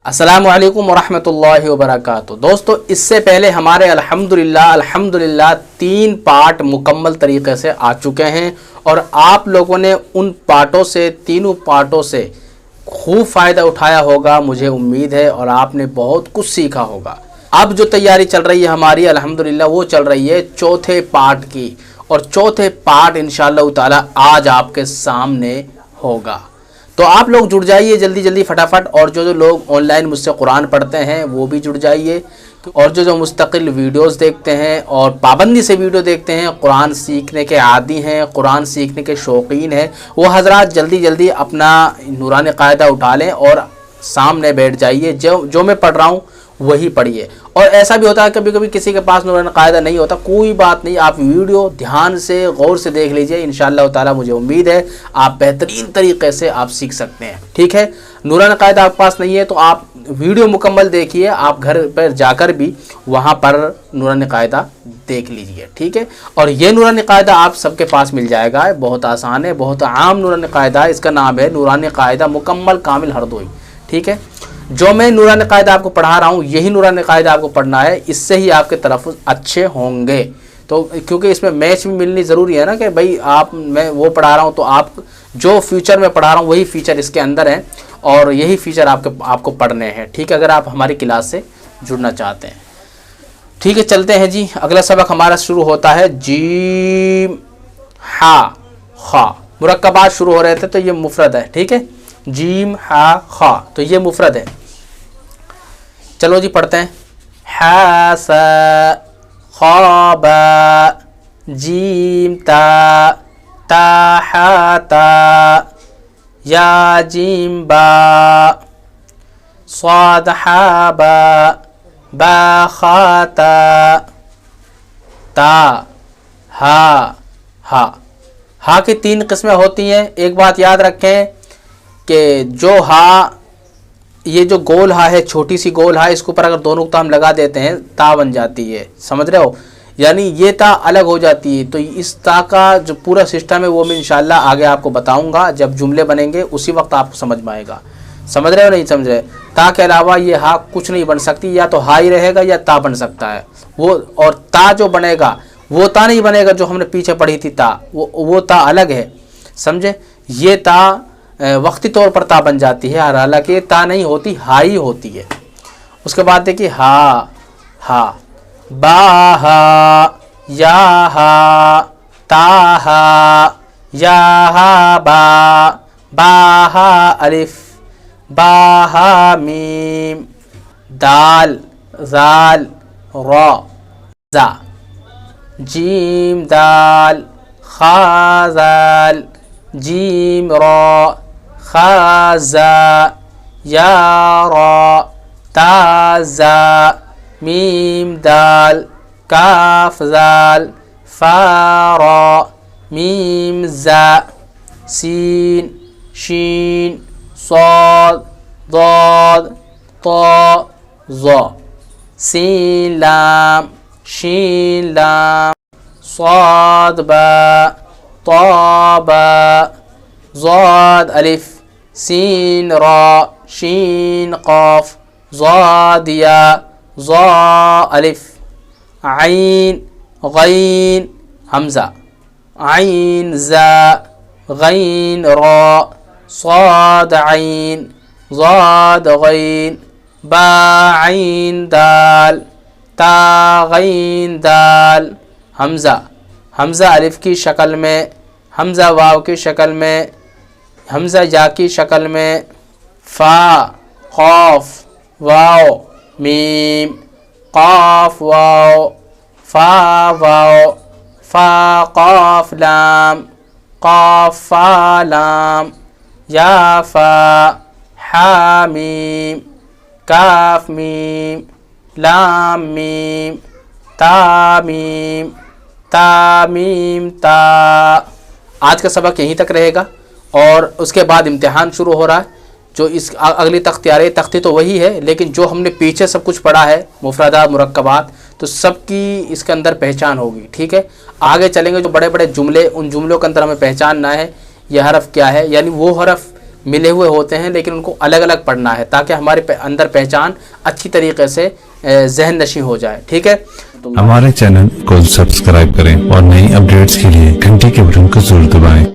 अस्सलामु अलैकुम वरहमतुल्लाहि वबरकातुहू। दोस्तों, इससे पहले हमारे अल्हम्दुलिल्लाह 3 पार्ट मुकम्मल तरीके से आ चुके हैं और आप लोगों ने उन पार्टों से, तीनों पार्टों से खूब फ़ायदा उठाया होगा, मुझे उम्मीद है, और आपने बहुत कुछ सीखा होगा। अब जो तैयारी चल रही है हमारी अल्हम्दुलिल्लाह, वो चल रही है चौथे पार्ट की, और चौथे पार्ट इंशाअल्लाह ताला आज आपके सामने होगा। तो आप लोग जुड़ जाइए जल्दी जल्दी फटाफट, और जो लोग ऑनलाइन मुझसे कुरान पढ़ते हैं वो भी जुड़ जाइए, और जो मुस्तकिल वीडियोस देखते हैं और पाबंदी से वीडियो देखते हैं, कुरान सीखने के आदी हैं, कुरान सीखने के शौकीन हैं, वो हजरात जल्दी जल्दी अपना नूरानी कायदा उठा लें और सामने बैठ जाइए। जो मैं पढ़ रहा हूँ वही पढ़िए। और ऐसा भी होता है कभी कभी किसी के पास नूरानी कायदा नहीं होता, कोई बात नहीं, आप वीडियो ध्यान से गौर से देख लीजिए, इंशाअल्लाह ताला मुझे उम्मीद है आप बेहतरीन तरीके से आप सीख सकते हैं। ठीक है, नूरानी कायदा आपके पास नहीं है तो आप वीडियो मुकम्मल देखिए, आप घर पर जाकर भी वहाँ पर नूरानी कायदा देख लीजिए। ठीक है, और ये नूरानी कायदा आप सबके पास मिल जाएगा, बहुत आसान है, बहुत आम नूरानी कायदा है, इसका नाम है नूरानी कायदा मुकम्मल कामिल हरदोई। ठीक है, जो मैं नूरानी कायदा आपको पढ़ा रहा हूँ यही नूरानी कायदा आपको पढ़ना है, इससे ही आपके तलफ़्फ़ुज़ अच्छे होंगे। तो क्योंकि इसमें मैच भी मिलनी ज़रूरी है ना, कि भाई मैं वो पढ़ा रहा हूँ तो आप जो फ्यूचर में पढ़ा रहा हूँ वही फ़ीचर इसके अंदर है, और यही फ़ीचर आपको पढ़ने हैं। ठीक है, अगर आप हमारी क्लास से जुड़ना चाहते हैं। ठीक है, चलते हैं जी। अगला सबक हमारा शुरू होता है जीम हा खा। मुरक्कबात शुरू हो रहे थे तो ये मुफरद है। ठीक है, जीम हा खा, तो ये मुफरद है। चलो जी पढ़ते हैं। हासा खाबा जीम ता ता हा ता या जीम बा स्वाद हा बा बा खा ता ता हा हा। हा की 3 किस्में होती हैं। एक बात याद रखें कि जो हा, ये जो गोल हा है, छोटी सी गोल हा, इसके ऊपर अगर 2 नुक्ता हम लगा देते हैं ता बन जाती है, समझ रहे हो, यानी ये ता अलग हो जाती है। तो इस ता का जो पूरा सिस्टम है वो मैं इंशाल्लाह आगे आपको बताऊंगा, जब जुमले बनेंगे उसी वक्त आपको समझ में आएगा। समझ रहे हो नहीं समझ रहे? ता के अलावा ये हा कुछ नहीं बन सकती, या तो हा ही रहेगा या ता बन सकता है वो, और ता जो बनेगा वो ता नहीं बनेगा जो हमने पीछे पढ़ी थी ता, वो ता अलग है, समझे। ये ता वक्ती तौर पर ता बन जाती है, हालांकि ता नहीं होती, हा ही होती है। उसके बाद देखिए हा हा, बा हा, या हा, ता हा, या हा बा, बा हा अलिफ, बा हा मीम, दाल जाल रा जा, जीम दाल खा जाल, जीम रा खाजा, या रा ताजा, मीम दाल काफ जाल, फा रा, मीम जा, सीन शीन साद दाद ता ज़ा, सीन लाम शीन लाम, साद बा ता बा, ज़ाद अलिफ, सीन रा, शीन क़ाफ, ज़ाद या, ज़ा अलिफ, आइन गैन हमज़ा, आइन ज़ा, गैन रा, साद आइन, ज़ाद गैन, बा आइन दाल, ता गैन दाल, हमज़ा, हमज़ा अलिफ की शक्ल में, हमज़ा वाव की शक्ल में, हमज़ा या की शक्ल में, फ़ा क़ाफ वाव मीम, क़ाफ वाव, फ़ा वाव, फ़ा क़ाफ लाम, क़ाफ फ़ा लाम, या फ़ा, हा मीम, काफ मीम, लाम मीम, ता मीम, ता मीम ता। आज का सबक यहीं तक रहेगा और उसके बाद इम्तिहान शुरू हो रहा है। जो इस अगली तख्ती आ रही है, तख्ती तो वही है, लेकिन जो हमने पीछे सब कुछ पढ़ा है मुफरदात मुरक्कबात, तो सबकी इसके अंदर पहचान होगी। ठीक है, आगे चलेंगे जो बड़े बड़े जुमले, उन जुमलों के अंदर हमें पहचानना है ये हरफ क्या है, यानी वो हरफ ملے ہوئے ہوتے ہیں لیکن ان کو الگ الگ پڑھنا ہے تاکہ ہمارے اندر پہچان اچھی طریقے سے ذہن نشیں ہو جائے. ٹھیک ہے, ہمارے چینل کو سبسکرائب کریں اور نئی اپڈیٹس کے لیے گھنٹی کے بٹن کو ضرور دبائیں.